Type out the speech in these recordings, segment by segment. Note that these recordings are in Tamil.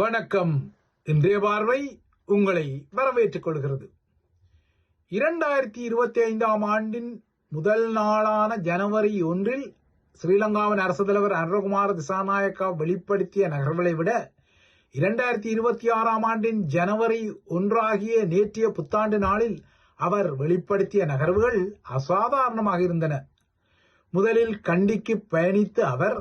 வணக்கம். இன்றைய பார்வை உங்களை வரவேற்றுக் கொள்கிறது. 2025ஆம் ஆண்டின் முதல் நாளான ஜனவரி 1 ஸ்ரீலங்காவின் அரசு தலைவர் அனுரகுமார திசாநாயக்கா வெளிப்படுத்திய நகர்வுகளை விட 2026ஆம் ஆண்டின் ஜனவரி 1 ஆகிய நேற்றைய புத்தாண்டு நாளில் அவர் வெளிப்படுத்திய நகர்வுகள் அசாதாரணமாக இருந்தன. முதலில் கண்டிக்கு பயணித்து அவர்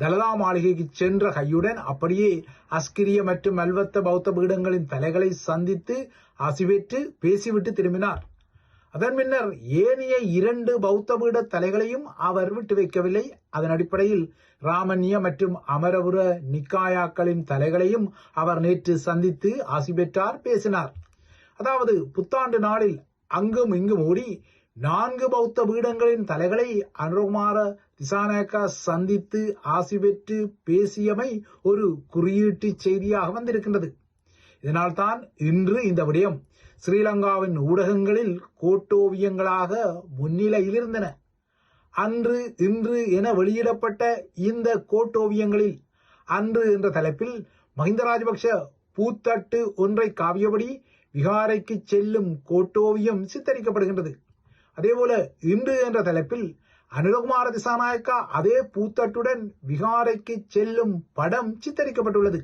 தலதா மாளிகைக்கு சென்ற கையுடன் அப்படியே அஸ்கிரிய மற்றும் மல்வத்த பௌத்த பீடங்களின் தலைகளை சந்தித்து ஆசிபெற்று பேசிவிட்டு திரும்பினார். அதன் பின்னர் ஏனைய 2 பௌத்த பீட தலைகளையும் அவர் விட்டு வைக்கவில்லை. அதன் அடிப்படையில் ராமன்ய மற்றும் அமரபுர நிக்காயாக்களின் தலைகளையும் அவர் நேற்று சந்தித்து ஆசி பெற்றார், பேசினார். அதாவது புத்தாண்டு நாளில் அங்கும் இங்கும் ஓடி 4 பௌத்த பீடங்களின் தலைகளை அனுரகுமார திசாநாயக்கா சந்தித்து ஆசி பெற்று பேசியமை ஒரு குறியீட்டு செய்தியாக வந்திருக்கின்றது. இதனால் தான் இன்று இந்த விடயம் ஸ்ரீலங்காவின் ஊடகங்களில் கோட்டோவியங்களாக முன்னிலையில் இருந்தன. அன்று இன்று என வெளியிடப்பட்ட இந்த கோட்டோவியங்களில் அன்று என்ற தலைப்பில் மஹிந்த ராஜபக்ஷ பூத்தட்டு ஒன்றை காவியபடி விகாரைக்கு செல்லும் கோட்டோவியம் சித்தரிக்கப்படுகின்றது. அதேபோல இன்று என்ற தலைப்பில் அனுரகுமார திசாநாயக்கா அதே பூத்தட்டுடன் விகாரைக்கு செல்லும் படம் சித்தரிக்கப்பட்டுள்ளது.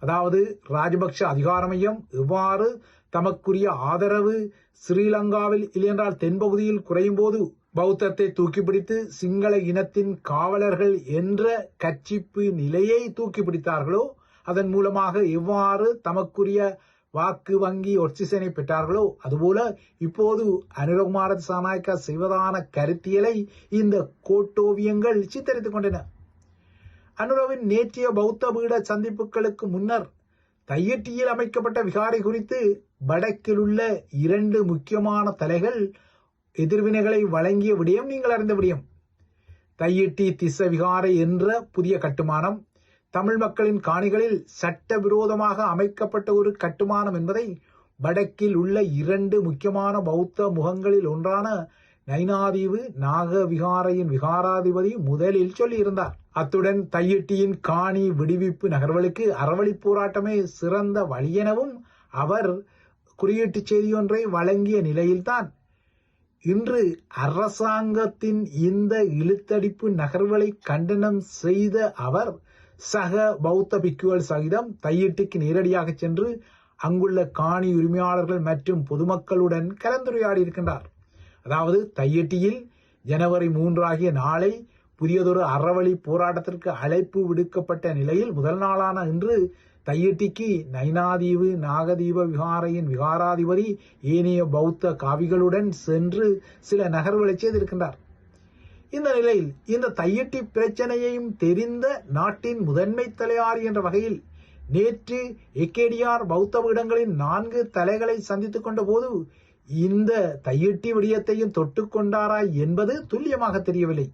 அதாவது ராஜபக்ஷ அதிகார மையம் எவ்வாறு தமக்குரிய ஆதரவு ஸ்ரீலங்காவில் இல்லையென்றால் தென்பகுதியில் குறையும் போது பௌத்தத்தை தூக்கிப்பிடித்து சிங்கள இனத்தின் காவலர்கள் என்ற கட்சிப்பு நிலையை தூக்கிப்பிடித்தார்களோ, அதன் மூலமாக எவ்வாறு தமக்குரிய வாக்கு வங்கி ஒட்சிசனை பெற்றார்களோ, அதுபோல இப்போது அனுரகுமார திசாநாயக்கா செய்வதான கருத்தியலை இந்த கோட்டோவியங்கள் சித்தரித்துக் கொண்டன. அனுரவின் நேற்றைய பௌத்த பீட சந்திப்புகளுக்கு முன்னர் தையிட்டியில் அமைக்கப்பட்ட விகாரை குறித்து வடக்கில் உள்ள 2 முக்கியமான தலைகள் எதிர்வினைகளை வழங்கிய விடயம் நீங்கள் அறிந்த விடயம். தையிட்டி திஸ்ஸ விகாரை என்ற புதிய கட்டுமானம் தமிழ் மக்களின் காணிகளில் சட்டவிரோதமாக அமைக்கப்பட்ட ஒரு கட்டுமானம் என்பதை வடக்கில் உள்ள 2 முக்கியமான பௌத்த முகங்களில் ஒன்றான நைனாதீவு நாகவிகாரையின் விகாராதிபதி முதலில் சொல்லியிருந்தார். அத்துடன் தையிட்டியின் காணி விடுவிப்பு நகர்வுகளுக்கு அறவழி போராட்டமே சிறந்த வழியெனவும் அவர் குறியீட்டு செய்தி ஒன்றை வழங்கிய நிலையில்தான் இன்று அரசாங்கத்தின் இந்த இழுத்தடிப்பு நகர்வுகளை கண்டனம் செய்த அவர் சக பௌத்த பிக்குகள் சகிதம் தையிட்டிக்கு நேரடியாக சென்று அங்குள்ள காணி உரிமையாளர்கள் மற்றும் பொதுமக்களுடன் கலந்துரையாடி இருக்கின்றார். அதாவது தையிட்டியில் ஜனவரி 3 ஆகிய நாளை புதியதொரு அறவழி போராட்டத்திற்கு அழைப்பு விடுக்கப்பட்ட நிலையில் முதல் நாளான இன்று தையிட்டிக்கு நைனாதீவு நாகதீப விகாரையின் விகாராதிபதி ஏனைய பௌத்த காவிகளுடன் சென்று சில நகர்வுகளை செய்திருக்கின்றார். இந்த நிலையில் இந்த தையிட்டி பிரச்சனையையும் தெரிந்த நாட்டின் முதன்மை தலையாரி என்ற வகையில் நேற்று ஏகேடிஆர் பௌத்த பீடங்களின் 4 தலைகளை சந்தித்துக் கொண்ட போது இந்த தையிட்டி விடயத்தையும் தொட்டுக்கொண்டாரா என்பது துல்லியமாக தெரியவில்லை.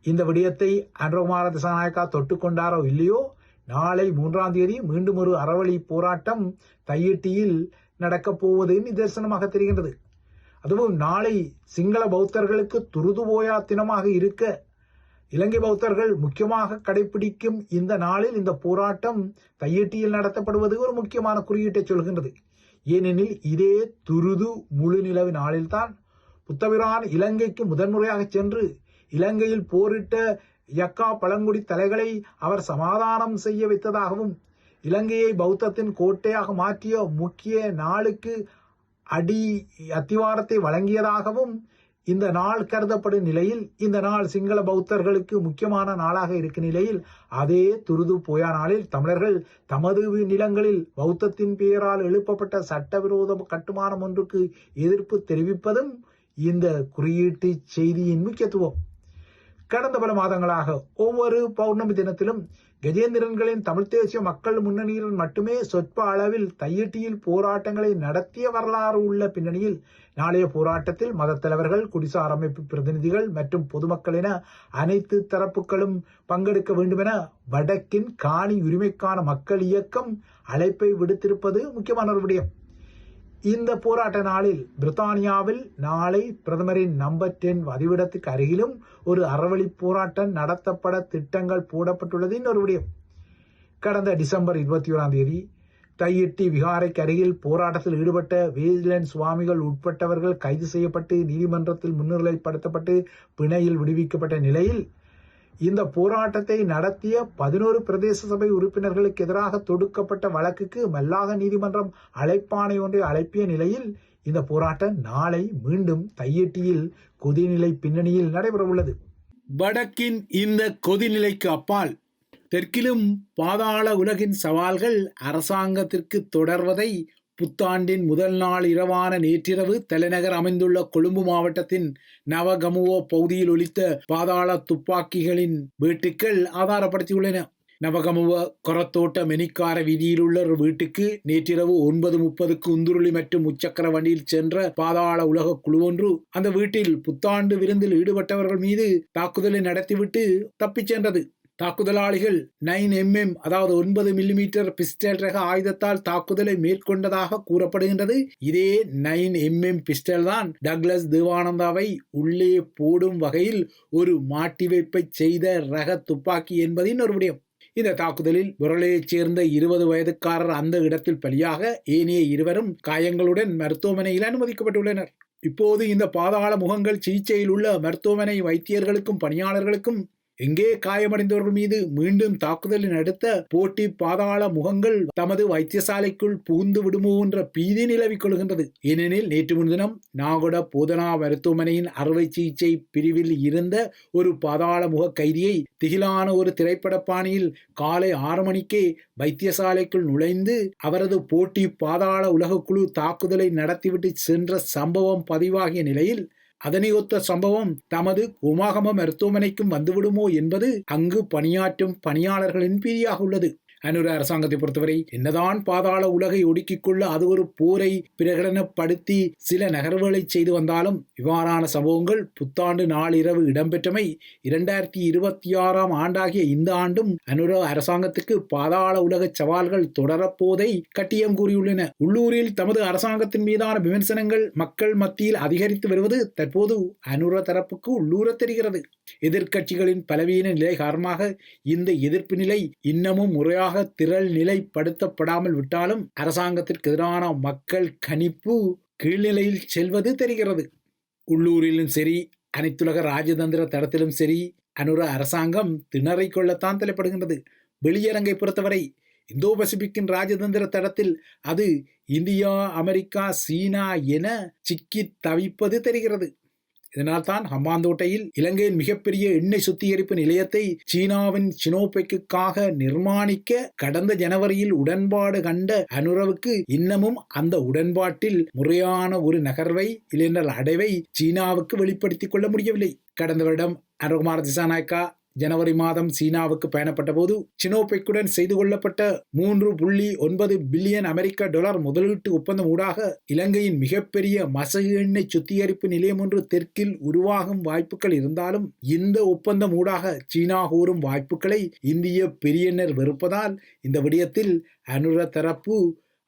இந்த விடயத்தை அனுரகுமார திசாநாயக்கா தொட்டுக்கொண்டாரோ இல்லையோ, நாளை 3ஆம் தேதி மீண்டும் ஒரு அறவழி போராட்டம் தையிட்டியில் நடக்கப் போவது நிதர்சனமாக தெரிகின்றது. அதுவும் நாளை சிங்கள பௌத்தர்களுக்கு துருதுபோயா தினமாக இருக்க இலங்கை பௌத்தர்கள் முக்கியமாக கடைபிடிக்கும் இந்த நாளில் இந்த போராட்டம் தையிட்டியில் நடத்தப்படுவது ஒரு முக்கியமான குறியீட்டை சொல்கின்றது. ஏனெனில் இதே துருது முழு நிலவு நாளில்தான் புத்தபிரான் இலங்கைக்கு முதன்முறையாக சென்று இலங்கையில் போரிட்ட யக்கா பழங்குடி தலைகளை அவர் சமாதானம் செய்ய வைத்ததாகவும் இலங்கையை பௌத்தத்தின் கோட்டையாக மாற்றிய முக்கிய நாளுக்கு அத்திவாரத்தை வழங்கியதாகவும் இந்த நாள் கருதப்படும் நிலையில் இந்த நாள் சிங்கள பௌத்தர்களுக்கு முக்கியமான நாளாக இருக்கும் நிலையில் அதே துருது போயா நாளில் தமிழர்கள் தமது நிலங்களில் பௌத்தத்தின் பெயரால் எழுப்பப்பட்ட சட்டவிரோத கட்டுமானம் ஒன்றுக்கு எதிர்ப்பு தெரிவிப்பதும் இந்த குறியீட்டு செய்தியின் முக்கியத்துவம். கடந்த பல மாதங்களாக ஒவ்வொரு பௌர்ணமி தினத்திலும் கஜேந்திரன்களின் தமிழ் தேசிய மக்கள் முன்னணியில் மட்டுமே சொற்ப அளவில் தையிட்டியில் போராட்டங்களை நடத்திய வரலாறு உள்ள பின்னணியில் நாளைய போராட்டத்தில் மத தலைவர்கள், குடிசார் அமைப்பு பிரதிநிதிகள் மற்றும் பொதுமக்கள் என அனைத்து தரப்புகளும் பங்கெடுக்க வேண்டும் என வடக்கின் காணி உரிமைக்கான மக்கள் இயக்கம் அழைப்பை விடுத்திருப்பது முக்கியமான ஒரு விடயம். இந்த போராட்ட நாளில் பிரித்தானியாவில் நாளை பிரதமரின் நம்பர் 10 வதிவிடத்துக்கு அருகிலும் ஒரு அறவழி போராட்டம் நடத்தப்பட திட்டங்கள் போடப்பட்டுள்ளது இன்னொரு விடயம். கடந்த டிசம்பர் 21 தையிட்டி விகாரைக்கு அருகில் போராட்டத்தில் ஈடுபட்ட வேலன் சுவாமிகள் உட்பட்டவர்கள் கைது செய்யப்பட்டு நீதிமன்றத்தில் முன்னிலைப்படுத்தப்பட்டு பிணையில் விடுவிக்கப்பட்ட நிலையில் இந்த போராட்டத்தை நடத்திய 11 பிரதேச சபை உறுப்பினர்களுக்கு எதிராக தொடுக்கப்பட்ட வழக்குக்கு மல்லாக நீதிமன்றம் அழைப்பாணை ஒன்றை அழைப்பிய நிலையில் இந்த போராட்டம் நாளை மீண்டும் தையிட்டியில் கொதிநிலை பின்னணியில் நடைபெறவுள்ளது. வடக்கின் இந்த கொதிநிலைக்கு அப்பால் தெற்கிலும் பாதாள உலகின் சவால்கள் அரசாங்கத்திற்கு தொடர்வதை புத்தாண்டின் முதல் நாள் இரவான நேற்றிரவு தலைநகர் அமைந்துள்ள கொழும்பு மாவட்டத்தின் நவகமுவ பகுதியில் ஒலித்த பாதாள துப்பாக்கிகளின் வீட்டுக்கள் ஆதாரப்படுத்தியுள்ளன. நவகமுவ கொரத்தோட்ட மெனிக்கார வீதியில் உள்ள ஒரு வீட்டுக்கு நேற்றிரவு 9:30 உந்துருளி மற்றும் முச்சக்கர வண்டியில் சென்ற பாதாள உலக குழு ஒன்று அந்த வீட்டில் புத்தாண்டு விருந்தில் ஈடுபட்டவர்கள் மீது தாக்குதலை நடத்திவிட்டு தப்பிச் சென்றது. தாக்குதலாளிகள் 9mm அதாவது 9 மில்லிமீட்டர் பிஸ்டல் ரக ஆயுதத்தால் தாக்குதலை மேற்கொண்டதாக கூறப்படுகின்றது. இதே 9mm பிஸ்டல் தான் டக்ளஸ் தேவானந்தாவை உள்ளே போடும் வகையில் ஒரு மாட்டி வைப்பை செய்த ரக துப்பாக்கி என்பதின் ஒரு விடயம். இந்த தாக்குதலில் புரளையைச் சேர்ந்த 20 வயதுக்காரர் அந்த இடத்தில் பலியாக ஏனைய 2 காயங்களுடன் மருத்துவமனையில் அனுமதிக்கப்பட்டுள்ளனர். இப்போது இந்த பாதாள முகங்கள் சிகிச்சையில் உள்ள மருத்துவமனை வைத்தியர்களுக்கும் பணியாளர்களுக்கும் எங்கே காயமடைந்தவர்கள் மீது மீண்டும் தாக்குதலை நடத்த போட்டி பாதாள முகங்கள் தமது வைத்தியசாலைக்குள் புகுந்து விடுமோ என்ற பீதி நிலவிக் கொள்கின்றது. ஏனெனில் நேற்று முன்தினம் நாகொட போதனா மருத்துவமனையின் அறுவை சிகிச்சை பிரிவில் இருந்த ஒரு பாதாள முக கைதியை திகிலான ஒரு திரைப்பட பாணியில் காலை 6 மணிக்கே வைத்தியசாலைக்குள் நுழைந்து அவரது போட்டி பாதாள உலகக்குழு தாக்குதலை நடத்திவிட்டு சென்ற சம்பவம் பதிவாகிய நிலையில் அதனை ஒத்த சம்பவம் தமது உமாகம மருத்துவமனைக்கும் வந்துவிடுமோ என்பது அங்கு பணியாற்றும் பணியாளர்களின் பீதியாக உள்ளது. அனுர அரசாங்கத்தை பொறுத்தவரை என்னதான் பாதாள உலகை ஒடுக்கிக் கொள்ள அது ஒரு போரை பிரகடனப்படுத்தி சில நகர்வுகளை செய்து வந்தாலும் இவ்வாறான சம்பவங்கள் புத்தாண்டு நாளிரவு இடம்பெற்றமை 2026 ஆண்டாகிய இந்த ஆண்டும் அனுர அரசாங்கத்துக்கு பாதாள உலக சவால்கள் தொடரப்போதை கட்டியம் கூறியுள்ளன. உள்ளூரில் தமது அரசாங்கத்தின் மீதான விமர்சனங்கள் மக்கள் மத்தியில் அதிகரித்து வருவது தற்போது அனுர தரப்புக்கு உள்ளூர தெரிகிறது. எதிர்க்கட்சிகளின் பலவீன நிலை காரணமாக இந்த எதிர்ப்பு நிலை இன்னமும் முறையாக திரள் நிலைப்படுத்தப்படாமல் விட்டாலும் அரசாங்கத்திற்கு எதிரான மக்கள் கணிப்பு கீழ்நிலையில் செல்வது தெரிகிறது. உள்ளூரிலும் சரி அனைத்துலக ராஜதந்திர தடத்திலும் சரி அனுர அரசாங்கம் திணறிக் கொள்ளத்தான் தலைப்படுகின்றது. வெளியரங்கை பொறுத்தவரை இந்தோ பசிபிக்கின் ராஜதந்திர தடத்தில் அது இந்தியா, அமெரிக்கா, சீனா என சிக்கி தவிப்பது தெரிகிறது. இதனால் தான் ஹம்பாந்தோட்டையில் இலங்கையின் மிகப்பெரிய எண்ணெய் சுத்திகரிப்பு நிலையத்தை சீனாவின் சினோபெக்குக்காக நிர்மாணிக்க கடந்த ஜனவரியில் உடன்பாடு கண்ட அனுரவுக்கு இன்னமும் அந்த உடன்பாட்டில் முறையான ஒரு நகர்வை இல்லையென்றால் அடைவை சீனாவுக்கு வெளிப்படுத்திக் கொள்ள முடியவில்லை. கடந்த வருடம் அனுகுமார திசாநாயக்கா ஜனவரி மாதம் சீனாவுக்கு பயணப்பட்ட போது சினோபெக்குடன் செய்து கொள்ளப்பட்ட 3.9 பில்லியன் அமெரிக்க டாலர் முதலீட்டு ஒப்பந்தம் ஊடாக இலங்கையின் மிகப்பெரிய மசகு எண்ணெய் சுத்திகரிப்பு நிலையம் ஒன்று தெற்கில் உருவாகும் வாய்ப்புகள் இருந்தாலும் இந்த ஒப்பந்தம் ஊடாக சீனா கோரும் வாய்ப்புகளை இந்திய பெரியனர் வெறுப்பதால் இந்த விடயத்தில் அனுர தரப்பு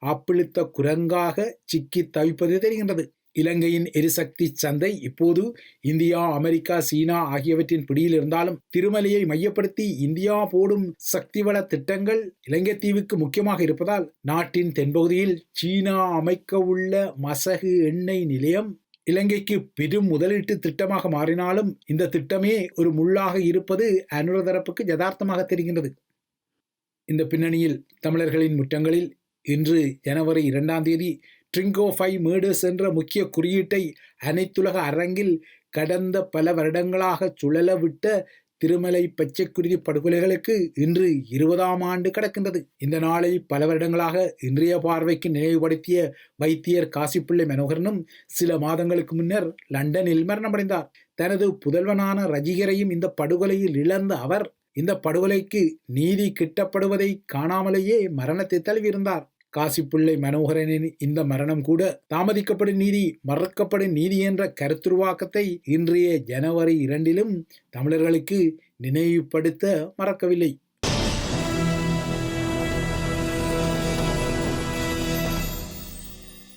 ஆப்பிளித்த குரங்காக சிக்கி தவிப்பது தெரிகின்றது. இலங்கையின் எரிசக்தி சந்தை இப்போது இந்தியா, அமெரிக்கா, சீனா ஆகியவற்றின் பிடியில் இருந்தாலும் திருமலையை மையப்படுத்தி இந்தியா போடும் சக்தி வள திட்டங்கள் இலங்கை தீவுக்கு முக்கியமாக இருப்பதால் நாட்டின் தென்பகுதியில் சீனா அமைக்க உள்ள மசகு எண்ணெய் நிலையம் இலங்கைக்கு பெரும் முதலீட்டு திட்டமாக மாறினாலும் இந்த திட்டமே ஒரு முள்ளாக இருப்பது அனுர தரப்புக்கு யதார்த்தமாக தெரிகின்றது. இந்த பின்னணியில் தமிழர்களின் முற்றங்களில் இன்று ஜனவரி 2 ட்ரிங்கோ 5 மேடர்ஸ் என்ற முக்கிய குறியீட்டை அனைத்துலக அரங்கில் கடந்த பல வருடங்களாக சுழலவிட்ட திருமலை பச்சைக்குருதி படுகொலைகளுக்கு இன்று 20ஆம் ஆண்டு கடக்கின்றது. இந்த நாளை பல வருடங்களாக இன்றைய பார்வைக்கு நினைவுபடுத்திய வைத்தியர் காசிப்பிள்ளை மனோகரனும் சில மாதங்களுக்கு முன்னர் லண்டனில் மரணமடைந்தார். தனது புதல்வனான ரஜிகரையும் இந்த படுகொலையில் இழந்த அவர் இந்த படுகொலைக்கு நீதி கிட்டப்படுவதை காணாமலேயே மரணத்தை தழுவியிருந்தார். காசிப்பிள்ளை மனோகரனின் இந்த மரணம் கூட தாமதிக்கப்படும் நீதி, மறக்கப்படும் நீதி என்ற கருத்துருவாக்கத்தை இன்றைய ஜனவரி 2 தமிழர்களுக்கு நினைவுபடுத்த மறக்கவில்லை.